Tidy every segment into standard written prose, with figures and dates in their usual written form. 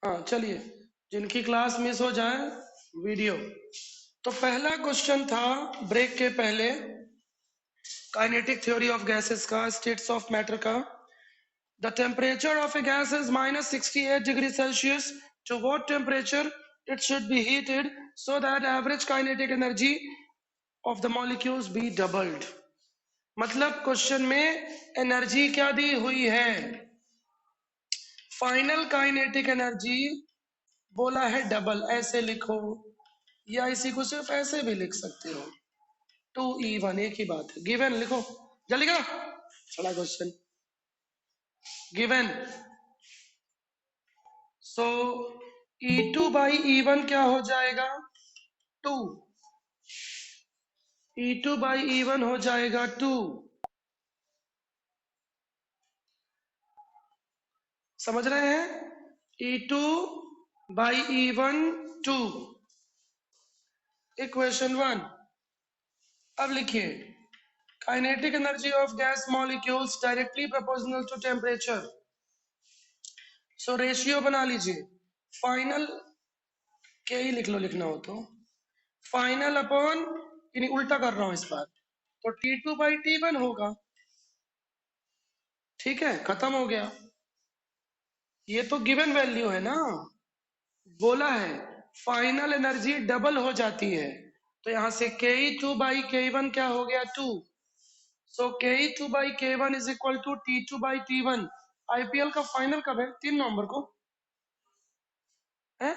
हाँ चलिए, जिनकी क्लास मिस हो जाए वीडियो। तो पहला क्वेश्चन था ब्रेक के पहले, काइनेटिक थ्योरी ऑफ गैसेस का, स्टेट्स ऑफ मैटर का। The temperature of a gas is -68 degree Celsius. To what temperature it should be heated so that average kinetic energy of the molecules be doubled. मतलब question में energy क्या दी हुई है? Final kinetic energy बोला है double, ऐसे लिखो या इसी को सिर्फ ऐसे भी लिख सकते हो, 2E1, एक ही बात है। गिवन लिखो जल्दी करो, बड़ा क्वेश्चन गिवन। सो E2/E1 क्या हो जाएगा? 2। E2/E1 हो जाएगा 2। समझ रहे हैं? E2/E1 2। इक्वेशन 1। अब लिखिए, kinetic energy of gas molecules directly proportional to temperature. So ratio बना लीजिए, फाइनल के ही लिख लो, लिखना हो तो फाइनल अपॉन, यानी उल्टा कर रहा हूं इस बार, तो T2/T1 होगा। ठीक है, खत्म हो गया। ये तो गिवन वैल्यू है ना, बोला है फाइनल एनर्जी डबल हो जाती है, तो यहां से Ke2/K1 क्या हो गया? 2। So Ke2/K1 is equal to T2/T1। IPL का फाइनल कब है? 3 नवंबर को है,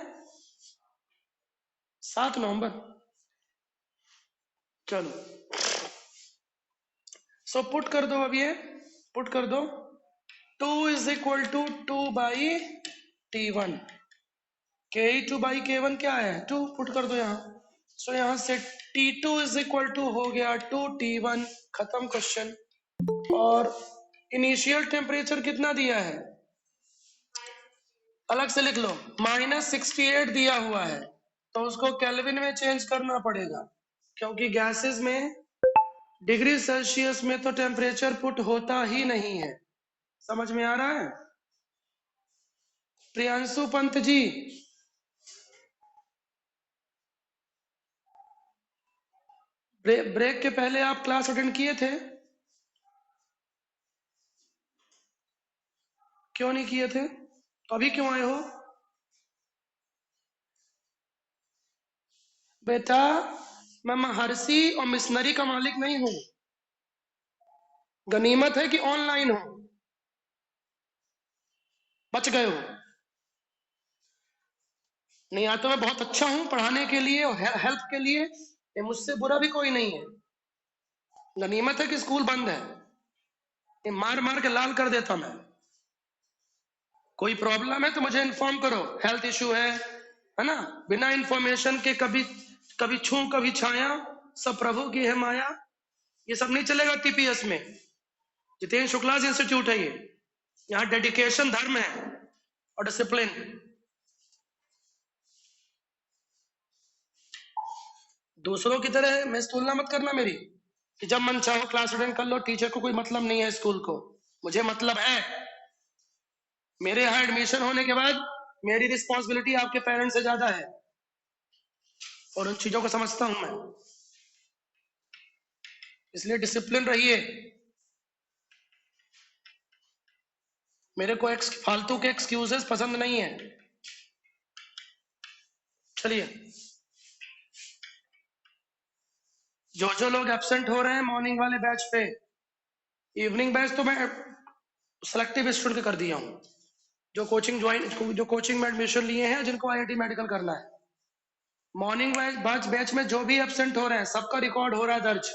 7 नवंबर। चलो, सो पुट कर दो, अब ये पुट कर दो, 2 is equal to 2/T1। Ke2/K1 क्या है? 2, पुट कर दो यहाँ। सो यहाँ से T2 इज इक्वल टू हो गया 2T1। खत्म क्वेश्चन। और इनिशियल टेम्परेचर कितना दिया है? अलग से लिख लो, -68 दिया हुआ है, तो उसको केल्विन में चेंज करना पड़ेगा, क्योंकि गैसेस में डिग्री सेल्सियस में तो टेम्परेचर पुट होता ही नहीं है। समझ में आ रहा है? प्रियांशु पंत जी, ब्रेक के पहले आप क्लास अटेंड किए थे? क्यों नहीं किए थे? तो अभी क्यों आए हो? बेटा, मैं महर्षि और मिशनरी का मालिक नहीं हूं। गनीमत है कि ऑनलाइन हो, बच गए हो। नहीं, या तो मैं बहुत अच्छा हूं पढ़ाने के लिए और हेल्प के लिए, ये मुझसे बुरा भी कोई नहीं है। गनीमत है कि स्कूल बंद है, ये मार मार के लाल कर देता मैं। कोई प्रॉब्लम है तो मुझे इन्फॉर्म करो, हेल्थ इशू है ना? बिना इंफॉर्मेशन के कभी कभी छू कभी छाया, सब प्रभु की है माया, ये सब नहीं चलेगा टीपीएस में। जितेंद्र शुक्ला इंस्टीट्यूट है ये, यहाँ डेडिकेशन धर्म है और डिसिप्लिन। दूसरों की तरह मैं तुलना मत करना मेरी, कि जब मन चाहो क्लास अटेंड कर लो, टीचर को कोई मतलब नहीं है, स्कूल को मुझे मतलब है। मेरे यहाँ एडमिशन होने के बाद मेरी रिस्पॉन्सिबिलिटी आपके पेरेंट्स से ज्यादा है, और उन चीजों को समझता हूं मैं, इसलिए डिसिप्लिन रहिए। मेरे को फालतू के एक्सक्यूजेस पसंद नहीं है। चलिए, जो जो लोग एब्सेंट हो रहे हैं मॉर्निंग वाले बैच पे, इवनिंग बैच तो मैं सेलेक्टिव स्टूडेंट कर दिया हूँ। जो कोचिंग में एडमिशन लिए हैं, जिनको आईआईटी मेडिकल करना है, मॉर्निंग बैच में जो भी एब्सेंट हो रहे हैं सबका रिकॉर्ड हो रहा है दर्ज।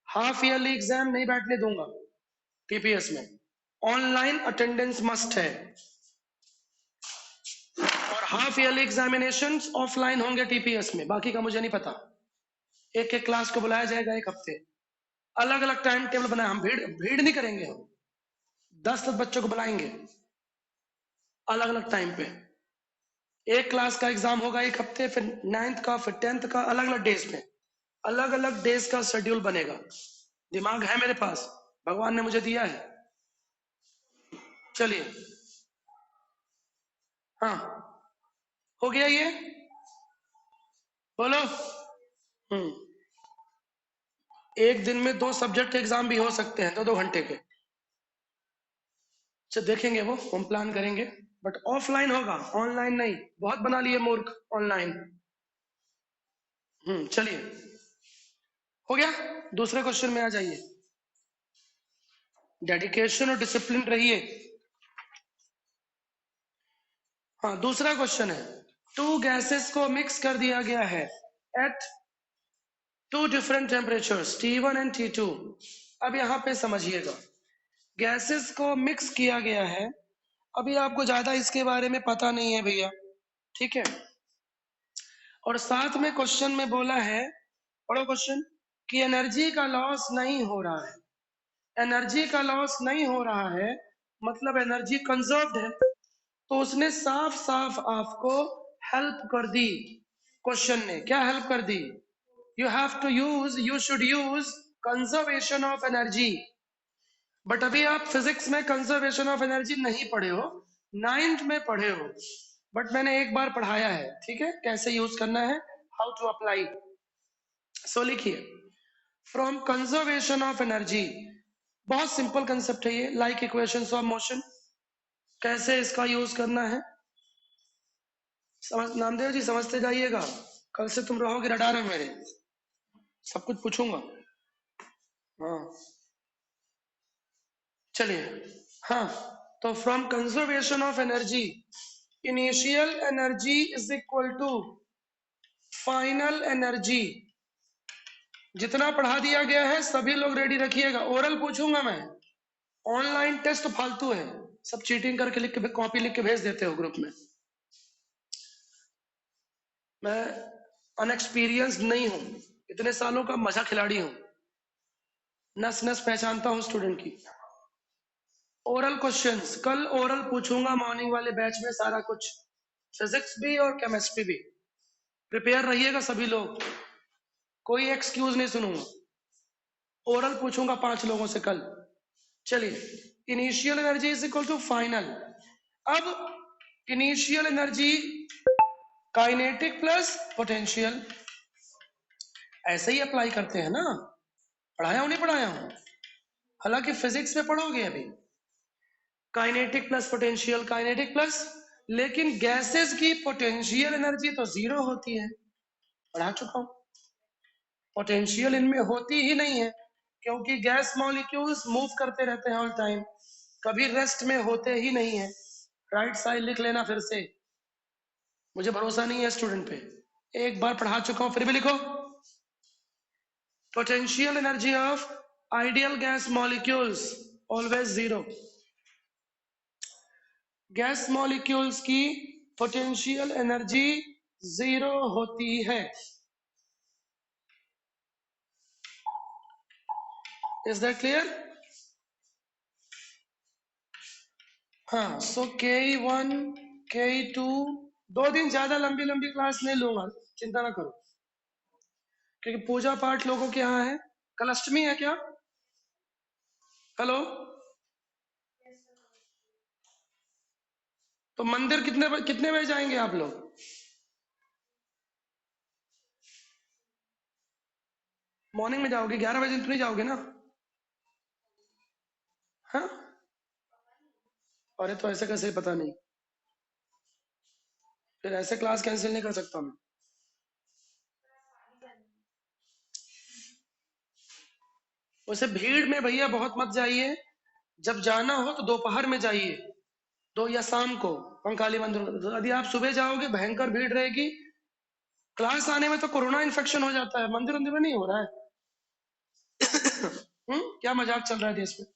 हाफ ईयरली एग्जाम नहीं बैठने दूंगा टीपीएस में, ऑनलाइन अटेंडेंस मस्ट है, और हाफ ईयरली एग्जामिनेशन ऑफलाइन होंगे टीपीएस में, बाकी का मुझे नहीं पता। एक एक क्लास को बुलाया जाएगा, एक हफ्ते अलग अलग टाइम टेबल बनाए, हम भीड़ भीड़ नहीं करेंगे, हम 10 बच्चों को बुलाएंगे अलग अलग टाइम पे। एक क्लास का एग्जाम होगा एक हफ्ते, फिर 9th का, फिर 10th का, अलग अलग डेज पे, अलग अलग डेज का शेड्यूल बनेगा। दिमाग है मेरे पास, भगवान ने मुझे दिया है। चलिए, हाँ हो गया ये? बोलो। एक दिन में 2 सब्जेक्ट के एग्जाम भी हो सकते हैं, 2 2 घंटे के। अच्छा देखेंगे, वो हम प्लान करेंगे, बट ऑफलाइन होगा, ऑनलाइन नहीं। बहुत बना लिए मूर्ख ऑनलाइन। चलिए, हो गया। दूसरे क्वेश्चन में आ जाइए। डेडिकेशन और डिसिप्लिन रहिए। हाँ, दूसरा क्वेश्चन है, 2 गैसेस को मिक्स कर दिया गया है eight 2 different temperatures T1 and T2। अब यहाँ पे समझिएगा, गैसेस को मिक्स किया गया है। अभी आपको ज्यादा इसके बारे में पता नहीं है भैया, ठीक है। और साथ में क्वेश्चन में बोला है, पढ़ो क्वेश्चन, कि एनर्जी का लॉस नहीं हो रहा है। एनर्जी का लॉस नहीं हो रहा है मतलब एनर्जी कंजर्व्ड है। तो उसने साफ साफ आपको हेल्प कर दी। क्वेश्चन ने क्या हेल्प कर दी? You should use conservation of energy. But अभी आप फिजिक्स में कंजर्वेशन ऑफ एनर्जी नहीं पढ़े हो, 9th में पढ़े हो। बट मैंने एक बार पढ़ाया है, ठीक है, कैसे यूज करना है, हाउ टू अप्लाई। सो लिखिए, फ्रॉम कंजर्वेशन ऑफ एनर्जी, बहुत सिंपल कंसेप्ट है ये, लाइक इक्वेशंस ऑफ मोशन। कैसे इसका यूज करना है, समझ, नामदेव जी समझते जाइएगा, कल से तुम रहोगे रडार में मेरे, सब कुछ पूछूंगा। हाँ, चलिए। हाँ, तो from conservation of energy, initial energy is equal to final energy. जितना पढ़ा दिया गया है सभी लोग रेडी रखिएगा, ओरल पूछूंगा मैं। ऑनलाइन टेस्ट फालतू है, सब चीटिंग करके लिख के कॉपी लिख के भेज देते हो ग्रुप में। मैं अनएक्सपीरियंस नहीं हूं, इतने सालों का मजा खिलाड़ी हूं, नस नस पहचानता हूं स्टूडेंट की। ओरल क्वेश्चंस कल ओरल पूछूंगा मॉर्निंग वाले बैच में, सारा कुछ, फिजिक्स भी और केमिस्ट्री भी। प्रिपेयर रहिएगा सभी लोग, कोई एक्सक्यूज नहीं सुनूंगा। ओरल पूछूंगा 5 लोगों से कल। चलिए, initial energy is equal to final. अब initial energy kinetic plus potential, ऐसे ही अप्लाई करते हैं ना, पढ़ाया हूं नहीं पढ़ाया हूं, हालांकि फिजिक्स में पढ़ोगे अभी। Kinetic plus potential, kinetic plus, लेकिन गैसेस की पोटेंशियल एनर्जी तो 0 होती है, पढ़ा चुका हूं। पोटेंशियल इनमें होती ही नहीं है, क्योंकि गैस मॉलिक्यूल्स मूव करते रहते हैं ऑल टाइम, कभी रेस्ट में होते ही नहीं है। राइट साइड लिख लेना फिर से, मुझे भरोसा नहीं है स्टूडेंट पे, एक बार पढ़ा चुका हूं फिर भी लिखो। Potential energy of ideal gas molecules always 0। Gas molecules की पोटेंशियल एनर्जी 0 होती है। Is that clear? हाँ, सो Ke1 Ke2, 2 दिन ज्यादा लंबी लंबी क्लास नहीं लूंगा, चिंता ना करो, क्योंकि पूजा पाठ लोगों के यहाँ है। कल अष्टमी है क्या? हेलो, तो मंदिर कितने बजे जाएंगे आप लोग? मॉर्निंग में जाओगे, 11 बजे तो नहीं जाओगे ना? हाँ, अरे तो ऐसे कैसे पता नहीं, फिर ऐसे क्लास कैंसिल नहीं कर सकता मैं। वैसे भीड़ में भैया बहुत मत जाइए, जब जाना हो तो दोपहर में जाइए, दो या शाम को, कंकाली मंदिर। तो यदि आप सुबह जाओगे भयंकर भीड़ रहेगी, क्लास आने में तो कोरोना इन्फेक्शन हो जाता है, मंदिर मंदिर में नहीं हो रहा है। क्या मजाक चल रहा है देश में?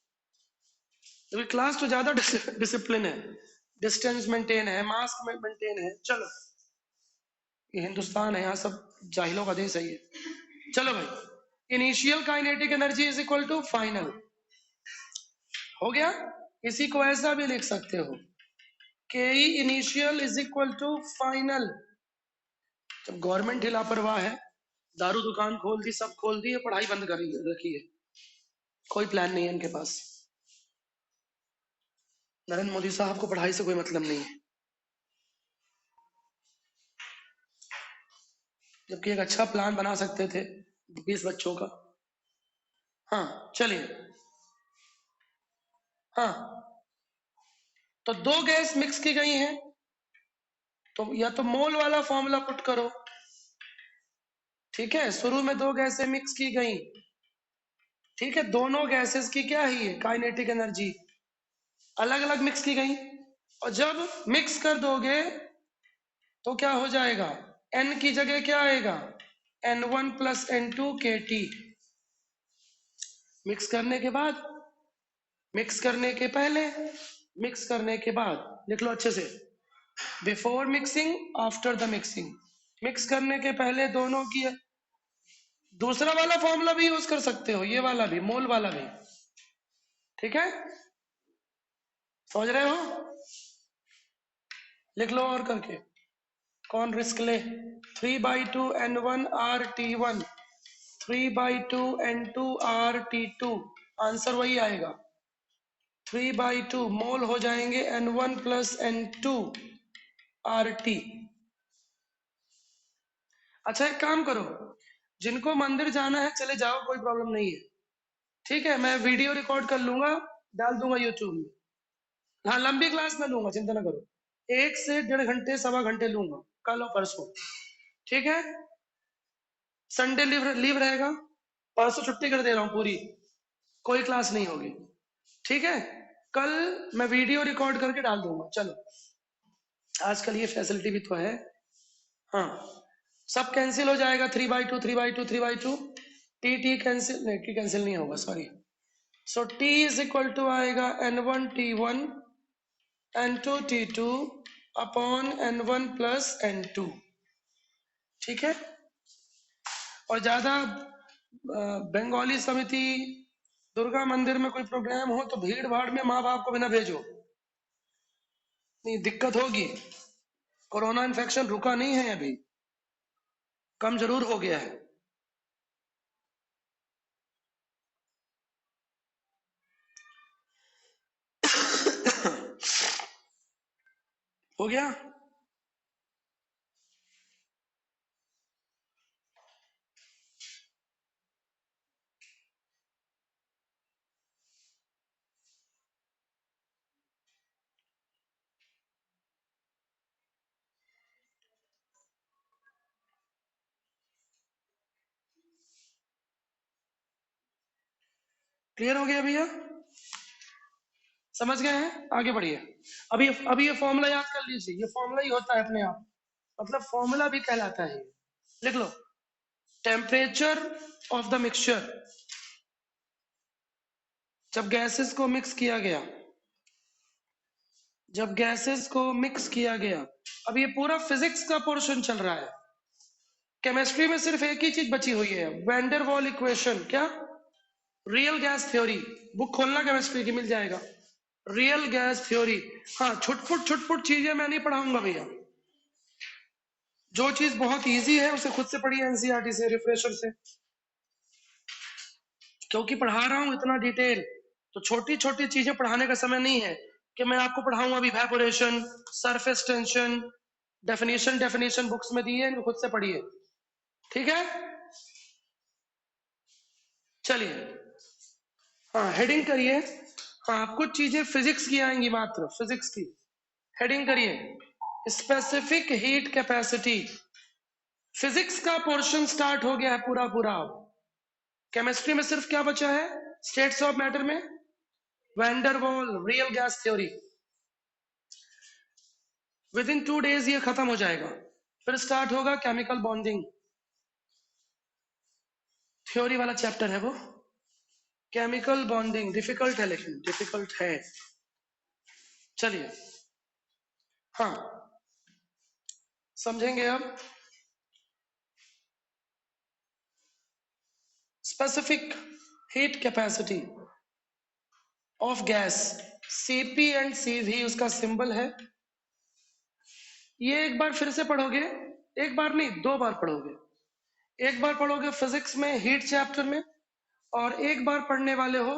तो क्लास तो ज्यादा डिसिप्लिन है, डिस्टेंस मेंटेन है, मास्क मेंटेन है। चलो, ये हिंदुस्तान है, यहाँ सब जाहिलों का देश है ये। चलो भाई, initial kinetic energy is equal to final, हो गया। इसी को ऐसा भी लिख सकते हो, K initial is equal to final. जब गवर्नमेंट ही लापरवाह है, दारू दुकान खोल दी, सब खोल दी है, पढ़ाई बंद कर रखी है, कोई प्लान नहीं है इनके पास। नरेंद्र मोदी साहब को पढ़ाई से कोई मतलब नहीं है। जबकि एक अच्छा प्लान बना सकते थे 20 बच्चों का। हाँ चलिए। हाँ, तो दो गैस मिक्स की गई हैं, तो या तो मोल वाला फॉर्मूला पुट करो। ठीक है, शुरू में दो गैसें मिक्स की गई। ठीक है, दोनों गैसेस की क्या ही है, काइनेटिक एनर्जी अलग अलग मिक्स की गई। और जब मिक्स कर दोगे तो क्या हो जाएगा, n की जगह क्या आएगा, n1 plus n2 kT। Mix करने के बाद, मिक्स करने के पहले, मिक्स करने के बाद, लिख लो अच्छे से, before mixing after the mixing. Mix करने के पहले दोनों की, दूसरा वाला फॉर्मूला भी यूज कर सकते हो, ये वाला भी, मोल वाला भी। ठीक है, समझ रहे हो, लिख लो और करके, कौन रिस्क ले। 3/2 n1 r t1, 3/2 n2 r t2, answer वही आएगा। 3/2 मोल हो जाएंगे n1 प्लस n2 RT। अच्छा एक काम करो, जिनको मंदिर जाना है चले जाओ, कोई प्रॉब्लम नहीं है। ठीक है, मैं वीडियो रिकॉर्ड कर लूंगा, डाल दूंगा यूट्यूब में। हाँ, लंबी क्लास में लूंगा, चिंता ना करो, 1 से 1.5 घंटे, 1.25 घंटे लूंगा, कल और परसों। ठीक है, संडे लीव लीव रहेगा, परसों छुट्टी कर दे रहा हूँ पूरी, कोई क्लास नहीं होगी। ठीक है, कल मैं वीडियो रिकॉर्ड करके डाल दूंगा। चलो, आजकल ये फैसिलिटी भी तो है। हाँ, सब कैंसिल हो जाएगा, 3/2 3/2 3/2, टी टी कैंसिल, नहीं टी कैंसिल नहीं होगा, sorry. So T is equal to आएगा n1 t1 n2 t2 upon n1 plus n2। ठीक है, और ज्यादा बंगाली समिति, दुर्गा मंदिर में कोई प्रोग्राम हो तो भीड़ भाड़ में माँ बाप को बिना भेजो, नहीं दिक्कत होगी। कोरोना इन्फेक्शन रुका नहीं है अभी, कम जरूर हो गया है। हो गया, क्लियर हो गया भैया, समझ गए हैं, आगे बढ़िए। अभी ये फॉर्मूला याद कर लीजिए, ये फॉर्मूला ही होता है अपने आप, मतलब फॉर्मूला भी कहलाता है। लिख लो, टेम्परेचर ऑफ द मिक्सचर, जब गैसेस को मिक्स किया गया, जब गैसेस को मिक्स किया गया। अब ये पूरा फिजिक्स का पोर्शन चल रहा है, केमिस्ट्री में सिर्फ एक ही चीज बची हुई है, वैंडर वॉल इक्वेशन। क्या, रियल गैस थ्योरी, बुक खोलना केमिस्ट्री की, मिल जाएगा, रियल गैस थ्योरी। हाँ, छुटपुट चीजें मैं नहीं पढ़ाऊंगा भैया, जो चीज बहुत इजी है उसे खुद से पढ़िए, एनसीईआरटी से, रिफ्रेशर से, क्योंकि पढ़ा रहा हूं इतना डिटेल, तो छोटी छोटी चीजें पढ़ाने का समय नहीं है कि मैं आपको पढ़ाऊंगा अभी evaporation, surface tension, definition definition books में दी है, इनको खुद से पढ़िए। ठीक है, चलिए। हाँ, हेडिंग करिए। हाँ, कुछ चीजें फिजिक्स की आएंगी, मात्र फिजिक्स की। हेडिंग करिए, स्पेसिफिक हीट कैपेसिटी। फिजिक्स का पोर्शन स्टार्ट हो गया है पूरा पूरा। केमिस्ट्री में सिर्फ क्या बचा है, स्टेट्स ऑफ मैटर में van der Waals, real gas theory. With in 2 days ये खत्म हो जाएगा, फिर स्टार्ट होगा केमिकल बॉन्डिंग, थ्योरी वाला चैप्टर है वो। केमिकल बॉन्डिंग डिफिकल्ट है, लेकिन डिफिकल्ट है। चलिए, हाँ, समझेंगे अब। Specific heat capacity of gas, CP and CV उसका सिंबल है। ये एक बार फिर से पढ़ोगे, एक बार नहीं 2 बार पढ़ोगे, एक बार पढ़ोगे फिजिक्स में हीट चैप्टर में, और एक बार पढ़ने वाले हो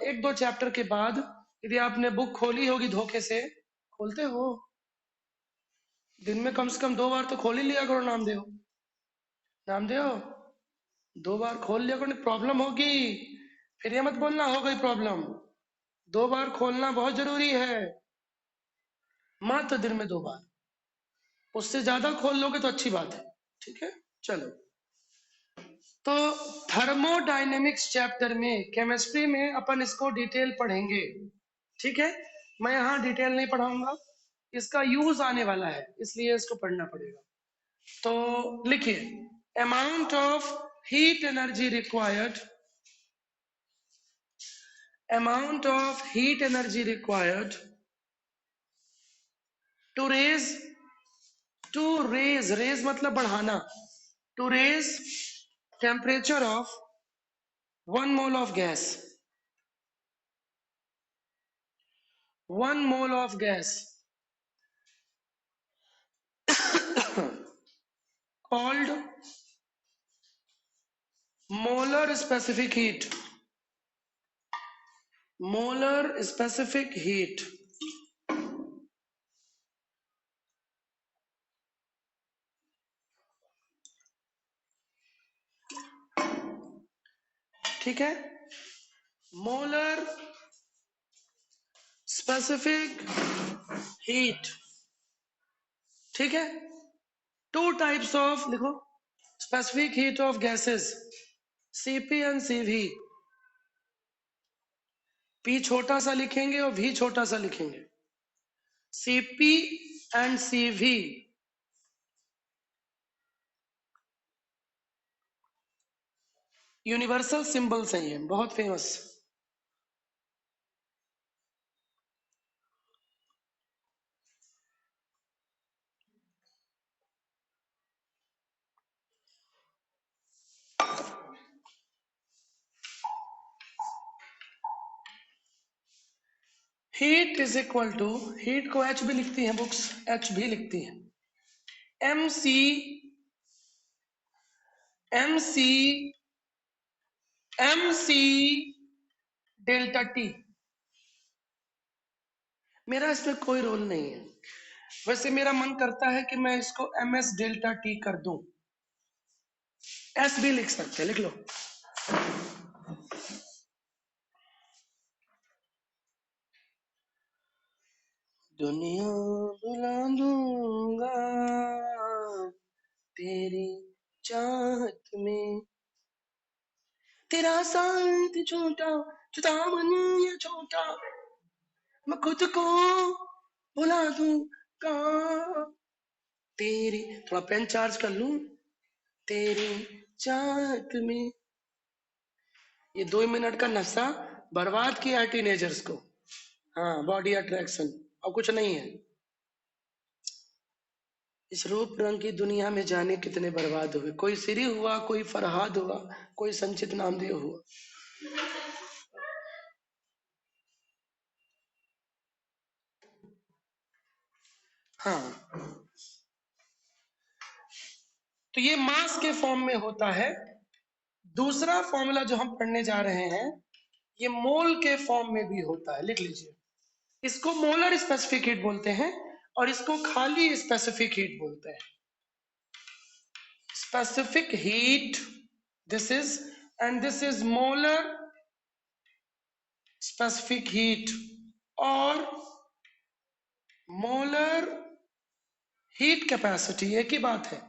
1-2 चैप्टर के बाद, यदि आपने बुक खोली होगी धोखे से, खोलते हो दिन में कम से कम 2 बार तो खोल ही लिया करो, नाम दे। नामदेव, 2 बार खोल लिया कोई प्रॉब्लम होगी, फिर ये मत बोलना हो गई प्रॉब्लम। 2 बार खोलना बहुत जरूरी है, मात्र दिन में 2 बार। उससे ज्यादा खोल लोगे तो अच्छी बात है। ठीक है, चलो। तो थर्मोडायनेमिक्स चैप्टर में, केमिस्ट्री में अपन इसको डिटेल पढ़ेंगे। ठीक है, मैं यहाँ डिटेल नहीं पढ़ाऊंगा, इसका यूज आने वाला है इसलिए इसको पढ़ना पड़ेगा। तो लिखिए, amount of heat energy required, amount of heat energy required to raise, to raise, raise मतलब बढ़ाना, to raise temperature of 1 mole of gas, 1 mole of gas called molar specific heat, molar specific heat। ठीक है, molar specific heat. ठीक है, 2 types of, लिखो, specific heat of gases, CP and CV. P छोटा सा लिखेंगे और वी छोटा सा लिखेंगे, CP and CV. Universal symbols हैं ये, बहुत famous. Heat is equal to, heat को एच भी लिखती है बुक्स, एच भी लिखती है, M C, M C, M C delta T. मेरा इसमें कोई रोल नहीं है, वैसे मेरा मन करता है कि मैं इसको एम एस डेल्टा टी कर दूं, एस भी लिख सकते हैं, लिख लो। दुनिया बुला दूंगा तेरी चाहत में, तेरा साथ छोटा, जुदा मन ये छोटा, मैं खुद को बुला दूंगा तेरी, थोड़ा पेन चार्ज कर लूं, तेरी चाहत में। ये 2 मिनट का नशा बर्बाद किया है टीनेजर्स को। हाँ, बॉडी अट्रैक्शन और कुछ नहीं है। इस रूप रंग की दुनिया में जाने कितने बर्बाद हुए, कोई सिरी हुआ, कोई फरहाद हुआ, कोई संचित नामदेव हुआ। हाँ, तो ये मास के फॉर्म में होता है। दूसरा फॉर्मूला जो हम पढ़ने जा रहे हैं, ये मोल के फॉर्म में भी होता है, लिख लीजिए। इसको मोलर स्पेसिफिक हीट बोलते हैं और इसको खाली स्पेसिफिक हीट बोलते हैं। Specific heat this is, and this is molar specific heat और मोलर हीट कैपेसिटी, एक ही बात है,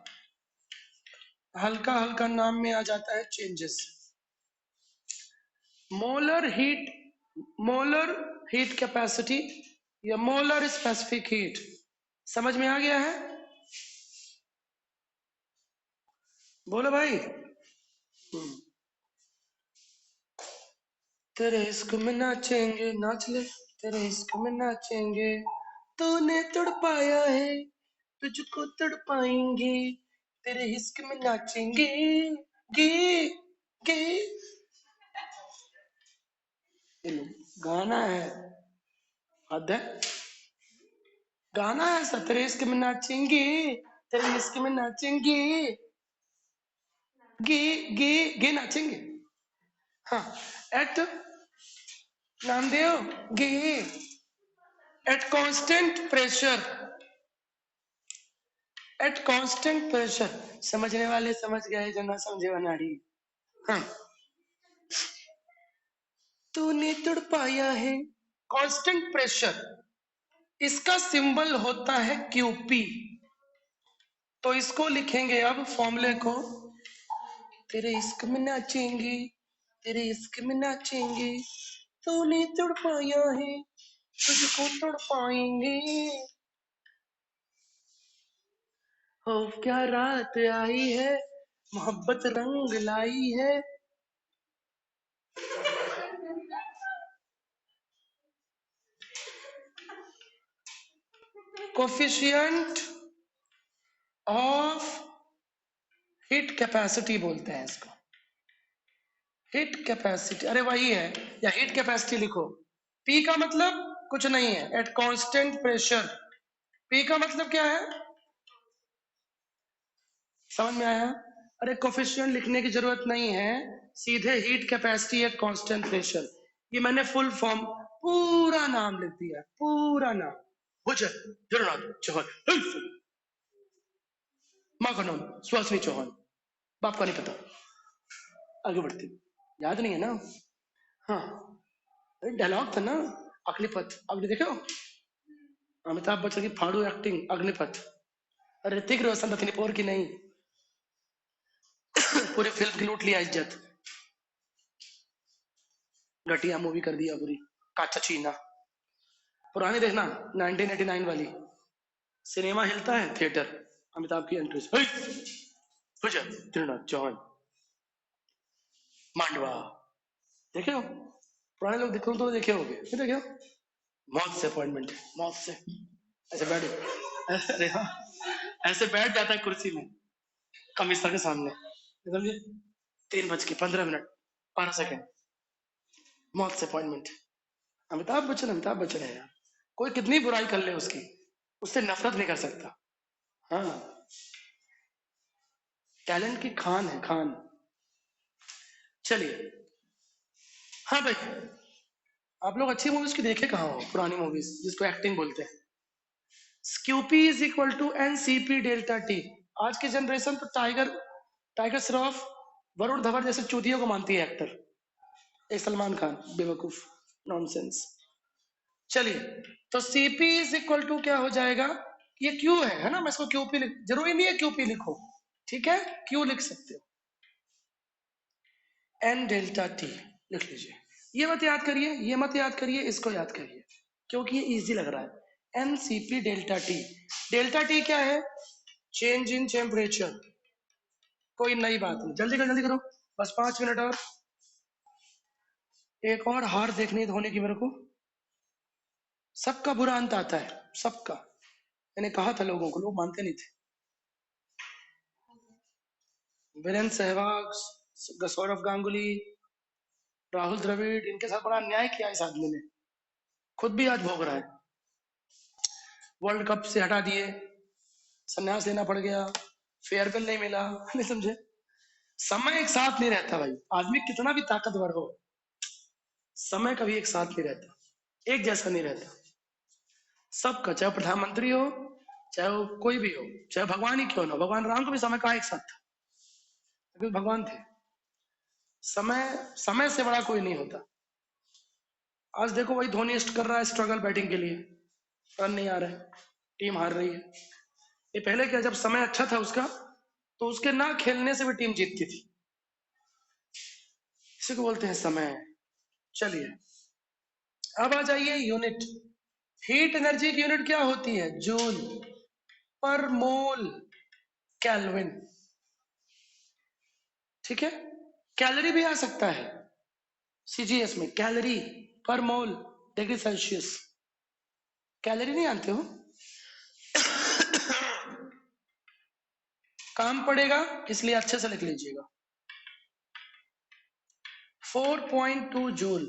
हल्का हल्का नाम में आ जाता है changes. Molar heat, molar heat capacity या मोलर स्पेसिफिक हीट, समझ में आ गया है? बोलो भाई। तेरे इश्क में नाचेंगे, नाच ले, तेरे इश्क में नाचेंगे, तूने तड़पाया है, तुझको तड़पाएंगे, तेरे इश्क में नाचेंगे, गे गे। ये लो, गाना है, हद है, गाना है ऐसा, तेरे इश्क में नाचेंगे, तेरे इश्क में नाचेंगे, गे गे गे नाचेंगे। हाँ, एट नामदेव, गे, at constant pressure, at constant pressure, समझने वाले समझ गए, जो ना समझे वनाड़ी। हाँ, तूने तुड़ पाया है। कांस्टेंट प्रेशर, इसका सिंबल होता है क्यूपी। तो इसको लिखेंगे अब फॉर्मूले को, तेरे इश्क में नाचेंगे, तेरे इश्क में नाचेंगे, तूने तुड़ पाया है, तुझको तुड़ पाएंगे। हो क्या रात आई है, मोहब्बत रंग लाई है। कोफिशिएंट ऑफ हीट कैपेसिटी बोलते हैं इसको, हीट कैपेसिटी, अरे वही है, या हीट कैपेसिटी लिखो। पी का मतलब कुछ नहीं है, एट कांस्टेंट प्रेशर। पी का मतलब क्या है, समझ में आया? अरे कोफिशिएंट लिखने की जरूरत नहीं है, सीधे heat capacity eight constant pressure. ये मैंने फुल फॉर्म, पूरा नाम लिख दिया, पूरा नाम। चौहान, माँ का नाम सुहासिनी चौहान, बाप का नहीं पता। आगे बढ़ती, याद नहीं है ना? हाँ, डायलॉग था ना, अग्निपथ। अग्नि देखो, अमिताभ बच्चन की फाड़ू एक्टिंग, अग्निपथ। ऋतिक रोशन रत्नीपुर की नहीं, पूरी फिल्म की लूट लिया इज्जत, घटिया मूवी कर दिया पूरी, काचा चीना। पुरानी देखना, 1989 वाली, सिनेमा हिलता है थिएटर, अमिताभ की एंट्री, त्रिनाथ चौहान, मांडवा। देखे हो? पुराने लोग देखो तो देखे होगे, नहीं देखे हो? मौत से अपॉइंटमेंट, मौत से, ऐसे बैठ, अरे हाँ, ऐसे बैठ जाता है कुर्सी में कमिश्नर के सामने, समझे? 3:15, 12 सेकेंड, मौत से अपॉइंटमेंट। अमिताभ बच्चन, अमिताभ बच्चन है यार, कोई कितनी बुराई कर ले उसकी, उससे नफरत नहीं कर सकता। हाँ, टैलेंट की खान है, खान। चलिए, हाँ भाई, आप लोग अच्छी मूवीज की देखे कहाँ हो, पुरानी मूवीज जिसको एक्टिंग बोलते हैं। QP is equal to NCP delta T. आज की जनरेशन तो टाइगर श्रॉफ, वरुण धवन जैसे चूतियों को मानती है एक्टर, एक सलमान खान, बेवकूफ, नॉनसेंस। चलिए, तो सीपी इज इक्वल टू क्या हो जाएगा, ये क्यू है ना, मैं इसको क्यूपी लिख, जरूरी नहीं है क्यूपी लिखो, ठीक है, क्यू लिख सकते हो, एन डेल्टा टी लिख लीजिए। ये मत याद करिए, ये मत याद करिए, इसको याद करिए, क्योंकि ये इजी लग रहा है। NCP delta T, delta T क्या है, चेंज इन टेम्परेचर। कोई नई बात नहीं, जल्दी करो जल्दी करो, बस 5 मिनट और। एक और हार देखनी होने की मेरे को। सबका बुरा अंत आता है, सबका, मैंने कहा था लोगों को, लोग मानते नहीं थे। वीरेंद्र सहवाग, सौरव गांगुली, राहुल द्रविड़, इनके साथ बड़ा अन्याय किया इस आदमी ने, खुद भी आज भोग रहा है। वर्ल्ड कप से हटा दिए, संन्यास लेना पड़ गया, फेयरवेल नहीं मिला, नहीं समझे? समय एक साथ नहीं रहता भाई, आदमी कितना भी ताकतवर हो, समय कभी एक साथ नहीं रहता, एक जैसा नहीं रहता। सबका, चाहे प्रधानमंत्री हो, चाहे वो कोई भी हो, चाहे भगवान ही क्यों ना, भगवान राम को भी समय का एक साथ था, क्योंकि भगवान थे। समय, समय से बड़ा कोई नहीं होता। आज देखो वही धोनी कर रहा है स्ट्रगल बैटिंग के लिए, रन नहीं आ रहा है, टीम हार रही है। ये पहले क्या, जब समय अच्छा था उसका, तो उसके ना खेलने से भी टीम जीतती थी, इसी को बोलते हैं समय। चलिए, अब आ जाइए यूनिट, हीट एनर्जी की यूनिट क्या होती है, जूल पर मोल केल्विन, ठीक है? कैलोरी भी आ सकता है सीजीएस में, कैलोरी पर मोल डिग्री सेल्सियस, कैलोरी नहीं जानते हो? काम पड़ेगा, इसलिए अच्छे से लिख लीजिएगा, 4.2 जूल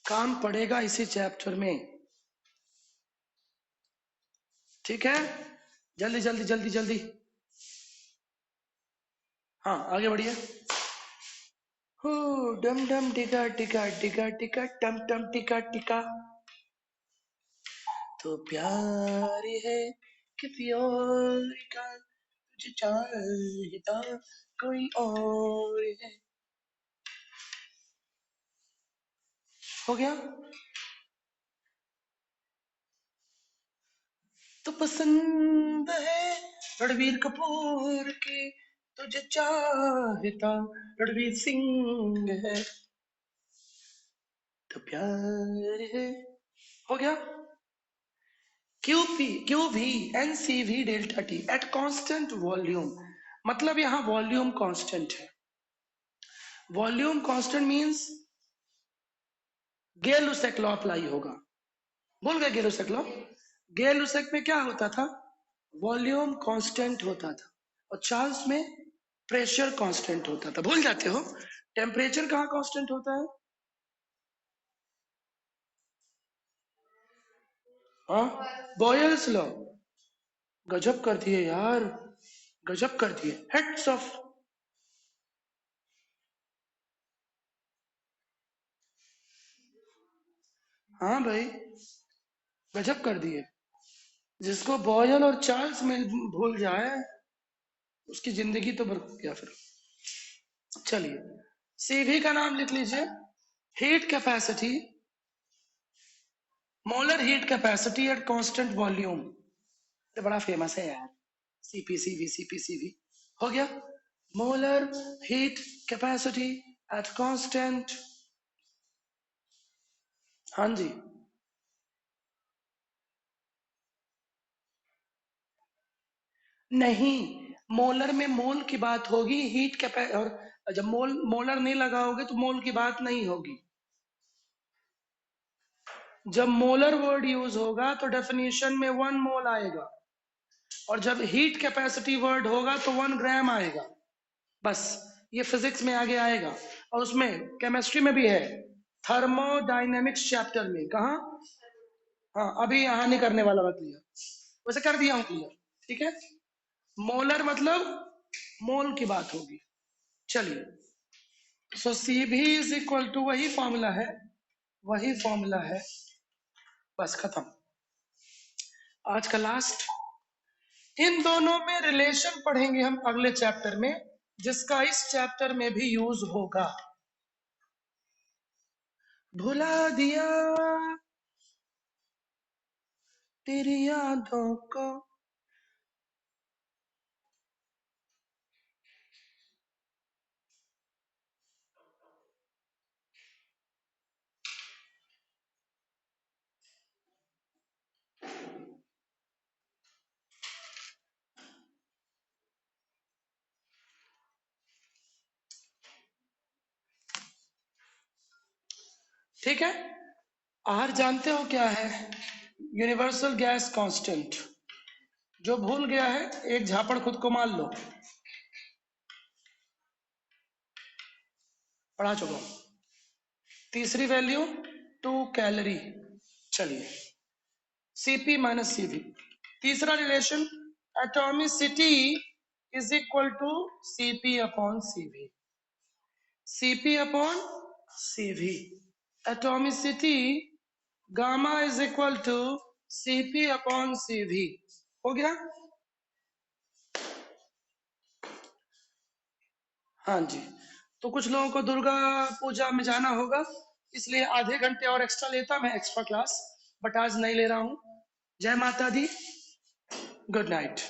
काम पड़ेगा इसी चैप्टर में, ठीक है? जल्दी जल्दी जल्दी जल्दी, हाँ आगे बढ़िए। हो, डम डम टिका टिका टिका टिका टम टम टिका टिका, तो प्यार है किसी और का तुझे चाहता कोई और है। हो गया। तो पसंद है रणवीर कपूर की, तुझे चाहता रणवीर सिंह है, तो प्यार है। हो गया। क्यू भी n C v delta T at constant volume, मतलब यहां वॉल्यूम कांस्टेंट है। Volume constant means Gay Lussac law apply होगा। भूल गए गेल-लुसेक लॉ? गेल-लुसेक में क्या होता था? वॉल्यूम कांस्टेंट होता था और चार्ल्स में प्रेशर कांस्टेंट होता था। भूल जाते हो? टेम्परेचर कहाँ कांस्टेंट होता है? हाँ, बॉयल्स लॉ। गजब कर दिए यार, गजब कर दिए, हेड्स ऑफ। हाँ भाई, गजब कर दिए। जिसको बॉयल और चार्ल्स में भूल जाए उसकी जिंदगी तो बर्बाद गया फिर। चलिए, सीवी का नाम लिख लीजिए। Heat capacity, molar heat capacity eight constant volume. ये बड़ा फेमस है यार, सीपीसीवी सीपीसीवी। हो गया। Molar heat capacity at constant. हाँ जी। नहीं, मोलर में मोल की बात होगी, हीट कैपे और जब मोलर नहीं लगाओगे तो मोल की बात नहीं होगी। जब मोलर वर्ड यूज होगा तो डेफिनेशन में 1 मोल आएगा, और जब हीट कैपेसिटी वर्ड होगा तो 1 ग्राम आएगा। बस, ये फिजिक्स में आगे आएगा और उसमें केमिस्ट्री में भी है, थर्मोडाइनेमिक्स चैप्टर में। कहा? हाँ, अभी यहाँ नहीं करने वाला मैं क्लियर, वैसे कर दिया हूँ क्लियर। ठीक है। मोलर मतलब मोल की बात होगी। चलिए, सो सी भी इज इक्वल टू, वही फॉर्मूला है, वही फॉर्मूला है, बस खत्म। आज का लास्ट, इन दोनों में रिलेशन पढ़ेंगे हम अगले चैप्टर में, जिसका इस चैप्टर में भी यूज होगा। भुला दिया तेरी यादों को। ठीक है। आर जानते हो क्या है? Universal gas constant. जो भूल गया है एक झापड़ खुद को मार लो, पढ़ा चुका हूं। तीसरी वैल्यू 2 कैलोरी। चलिए, सीपी माइनस सीवी। तीसरा relation, atomicity is equal to CP upon CV. CP upon CV. Atomicity gamma is equal to CP upon CV. हो गया। हाँ जी। तो कुछ लोगों को दुर्गा पूजा में जाना होगा, इसलिए आधे घंटे और एक्स्ट्रा लेता मैं एक्स्ट्रा क्लास, बट आज नहीं ले रहा हूं। जय माता दी, गुड नाइट।